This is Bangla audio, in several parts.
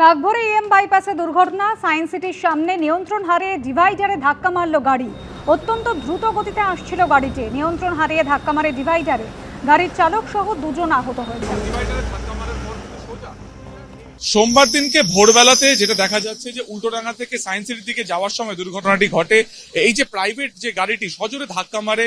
কাকভরে বাইপাসে দুর্ঘটনা। সায়েন্স সিটির সামনে নিয়ন্ত্রণ হারিয়ে ডিভাইডারে ধাক্কা মারল গাড়ি। অত্যন্ত দ্রুত গতিতে আসছিল গাড়িটি, নিয়ন্ত্রণ হারিয়ে ধাক্কা মারে ডিভাইডারে। গাড়ির চালক সহ দুজন আহত হয়েছে। সোমবার দিনকে ভোরবেলাতে যেটা দেখা যাচ্ছে যে উল্টোডাঙ্গা থেকে সায়েন্স সিটির দিকে যাওয়ার সময় দুর্ঘটনাটি ঘটে। এই যে প্রাইভেট যে গাড়িটি সজোরে ধাক্কা মারে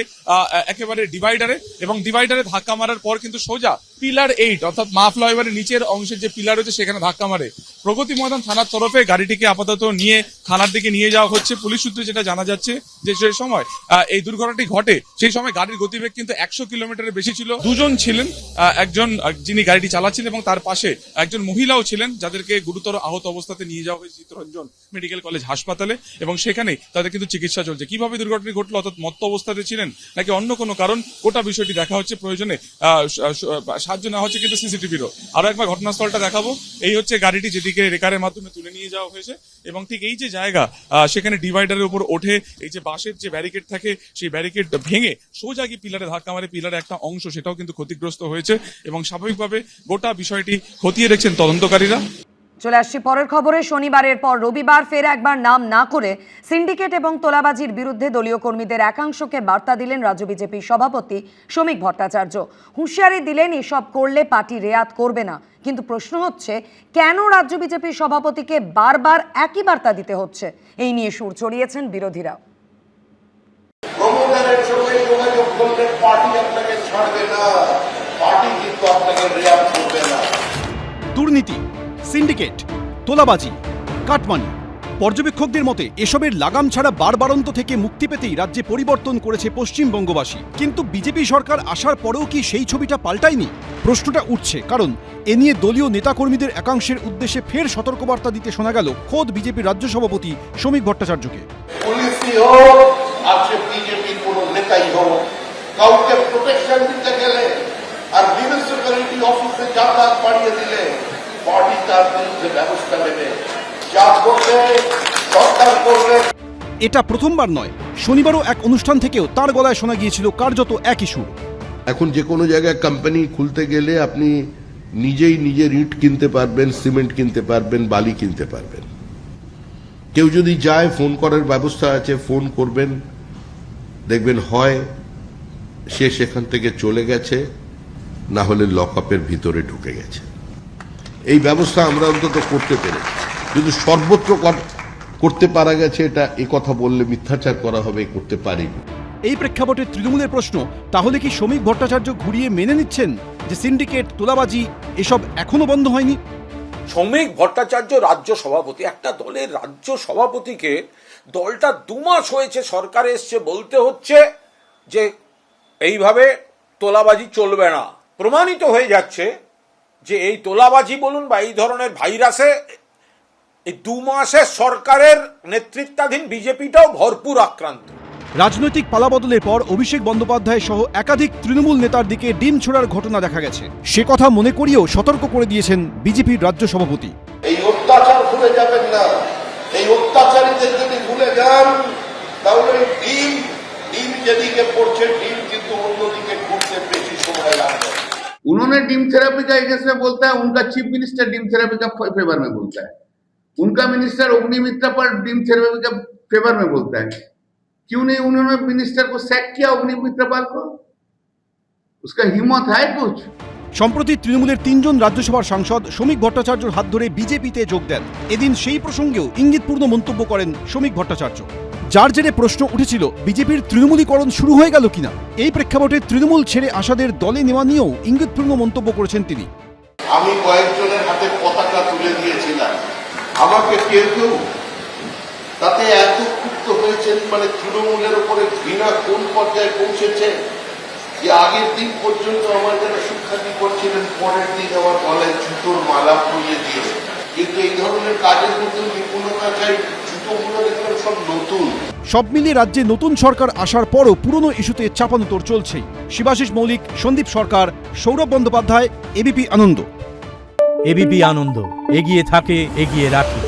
একেবারে ডিভাইডারে, এবং ডিভাইডারে ধাক্কা মারার পর কিন্তু সোজা পিলার 8 অর্থাৎ মা ফ্লাইওভারের নিচের অংশের যে পিলার রয়েছে সেখানে ধাক্কা মারে। প্রগতি ময়দান থানার তরফে গাড়িটিকে আপাতত নিয়ে থানার দিকে নিয়ে যাওয়া হচ্ছে। পুলিশ সূত্রে যেটা জানা যাচ্ছে যে সেই সময় এই দুর্ঘটনাটি ঘটে সেই সময় গাড়ির গতিবেগ কিন্তু 100 কিলোমিটারের বেশি ছিল। দুজন ছিলেন, একজন যিনি গাড়িটি চালাচ্ছিলেন এবং তার পাশে একজন মহিলাও ছিলেন, যাদেরকে গুরুতর আহত অবস্থাতে নিয়ে যাওয়া হয়েছে চিত্তরঞ্জন মেডিকেল কলেজ হাসপাতালে, এবং সেখানে তাদের কিন্তু চিকিৎসা চলছে। কিভাবে দুর্ঘটনাটি ঘটলো, অর্থাৎ মত্ত অবস্থাতে ছিলেন নাকি অন্য কোনো কারণ, গোটা বিষয়টি দেখা হচ্ছে। প্রয়োজনে সাহায্য নেওয়া হচ্ছে কিন্তু সিসিটিভিরও। আরো একবার ঘটনাস্থলটা দেখাবো। এই হচ্ছে গাড়িটি যেদিকে রেকারের মাধ্যমে তুলে নিয়ে যাওয়া হয়েছে, এবং ঠিক এই যে জায়গা সেখানে ডিভাইডারের উপর ওঠে এই যে বাঁশের যে ব্যারিকেড থাকে সেই ব্যারিকেড ভেঙে সোজা গিয়ে পিলারে ধাক্কা মারে। পিলারের একটা অংশ সেটাও কিন্তু ক্ষতিগ্রস্ত হয়েছে, এবং স্বাভাবিকভাবে গোটা বিষয়টি খতিয়ে দেখছেন তদন্তকারীরা। চলে আসছি পরের খবরে। শনিবারের পর রবিবার ফের একবার নাম না করে সিন্ডিকেট এবং তোলাবাজির বিরুদ্ধে দলীয় কর্মীদের একাংশকে বার্তা দিলেন রাজ্য বিজেপি সভাপতি শ্রমিক ভট্টাচার্য। হুঁশিয়ারি দিলেন এসব করলে পার্টি রেয়াত করবে না। কিন্তু প্রশ্ন হচ্ছে, কেন রাজ্য বিজেপি সভাপতিকে বারবার একই বার্তা দিতে হচ্ছে? এই নিয়ে সুর চড়িয়েছেন বিরোধীরা। দুর্নীতি, সিন্ডিকেট, তোলাবাজি, কাটমানি, পর্যবেক্ষকদের মতে এসবের লাগাম ছাড়া বারবারন্ত থেকে মুক্তি পেতেই রাজ্যে পরিবর্তন করেছে পশ্চিমবঙ্গবাসী। কিন্তু বিজেপি সরকার আসার পরেও কি সেই ছবিটা পাল্টায়নি? প্রশ্নটা উঠছে কারণ এ নিয়ে দলীয় নেতাকর্মীদের একাংশের উদ্দেশ্যে ফের সতর্কবার্তা দিতে শোনা গেল খোদ বিজেপির রাজ্য সভাপতি শ্রমিক ভট্টাচার্যকে। পুলিশই হোক আর সে বিজেপির কোন নেতাই হোক, কাউকে প্রোটেকশন দিতে গেলে আর মিউনিসিপ্যালিটি অফিসে যাতায়াত বাড়িয়ে দিলে পার্টি তার বিরুদ্ধে ব্যবস্থা নেবে। যা করবে সরকার করবে। এটা প্রথমবার নয়, শনিবারও এক অনুষ্ঠান থেকেও তার গলায় শোনা গিয়েছিল কার্যত একই সুর। এখন যে কোনো জায়গায় কোম্পানি খুলতে গেলে আপনি নিজেই নিজের ইট কিনতে পারবেন, সিমেন্ট কিনতে পারবেন, বালি কিনতে পারবেন। কেউ যদি যায় ফোন করার ব্যবস্থা আছে, ফোন করবেন, দেখবেন হয় সে সেখান থেকে চলে গেছে, না হলে লকআপের ভিতরে ঢুকে গেছে। এই ব্যবস্থা আমরা অন্তত করতে পেরেছি, কিন্তু সর্বত্র করতে পারা গেছে এটা এ কথা বললে মিথ্যাচার করা হবে, করতে পারিনি। এই প্রেক্ষাপটে তৃণমূলের প্রশ্ন, তাহলে কি শ্রমিক ভট্টাচার্য ঘুরিয়ে মেনে নিচ্ছেন যে সিন্ডিকেট, তোলাবাজি এসব এখনো বন্ধ হয়নি? শ্রমিক ভট্টাচার্য রাজ্য সভাপতি, একটা দলের রাজ্য সভাপতিকে দলটা 2 মাস হয়েছে সরকারে এসছে বলতে হচ্ছে যে এইভাবে তোলাবাজি চলবে না। প্রমাণিত হয়ে যাচ্ছে যে এই তোলাবাজি বলুন বা এই ধরনের ভাইরাসে এই 2 মাসে সরকারের নেতৃত্বাধীন বিজেপিটাও ভরপুর আক্রান্ত। রাজনৈতিক পালাবদলের পর অভিষেক বন্দ্যোপাধ্যায় সহ একাধিক তৃণমূল নেতার দিকে ডিম ছোড়ার ঘটনা দেখা গেছে। সে কথা মনে করিয়েও সতর্ক করে দিয়েছেন বিজেপির রাজ্য সভাপতি। এই অত্যাচার ভুলে যাবেন না। এই অত্যাচারীদের যদি ভুলে যান তাহলে ডিম যেদিকে পড়ছে ডিম কিন্তু অন্যদিকে ঘুরতে বেশি সময় লাগবে। उन्होंने डीम थेरेपी का अगेंस्ट में बोलता है, उनका चीफ मिनिस्टर डीम थेरेपी का फेवर में बोलता है, उनका मिनिस्टर अग्निमित्रा पर डीम थेरेपी का फेवर में बोलता है। क्यों नहीं उन्होंने मिनिस्टर को सैक किया, अग्निमित्रा पाल को? उसका हिम्मत है कुछ? সম্প্রতি তৃণমূলের 3 জন রাজ্যসভার সাংসদ শ্রমিক ভট্টাচার্যর হাত ধরে বিজেপিতে যোগ দেন। এদিন সেই প্রসঙ্গেও ইঙ্গিতপূর্ণ মন্তব্য করেন শ্রমিক ভট্টাচার্য, যার জেরে প্রশ্ন উঠেছিল বিজেপির তৃণমূলীকরণ শুরু হয়ে গেল কিনা। এই প্রেক্ষাপটে তৃণমূল ছেড়ে আসাদের দলে নেওয়া নিয়েও ইঙ্গিতপূর্ণ মন্তব্য করেছেন তিনি। আমি কয়েকজনের হাতে পতাকা তুলে দিয়েছিলাম, আমাকে কেউ তাতে এত ক্ষুব্ধ হয়েছেন, মানে তৃণমূলের উপরে ঘৃণা কোন পর্যায়ে পৌঁছেছে যে আগের দিন পর্যন্ত আমার যারা শিক্ষার্থী করছিলেন পরের দিন আমার গলায় জুতোর মালা পরিয়ে দিয়ে। কিন্তু এই ধরনের কাজের মধ্যে নিপুণতা চাই, জুতোগুলো দেখলাম সব নতুন। সব মিলিয়ে রাজ্যে নতুন সরকার আসার পরও পুরনো ইস্যুতে চাপানোতর চলছেই। শিবাশিস মৌলিক, সন্দীপ সরকার, সৌরভ বন্দ্যোপাধ্যায়, এবিপি আনন্দ। এবিপি আনন্দ, এগিয়ে থাকে, এগিয়ে রাখে।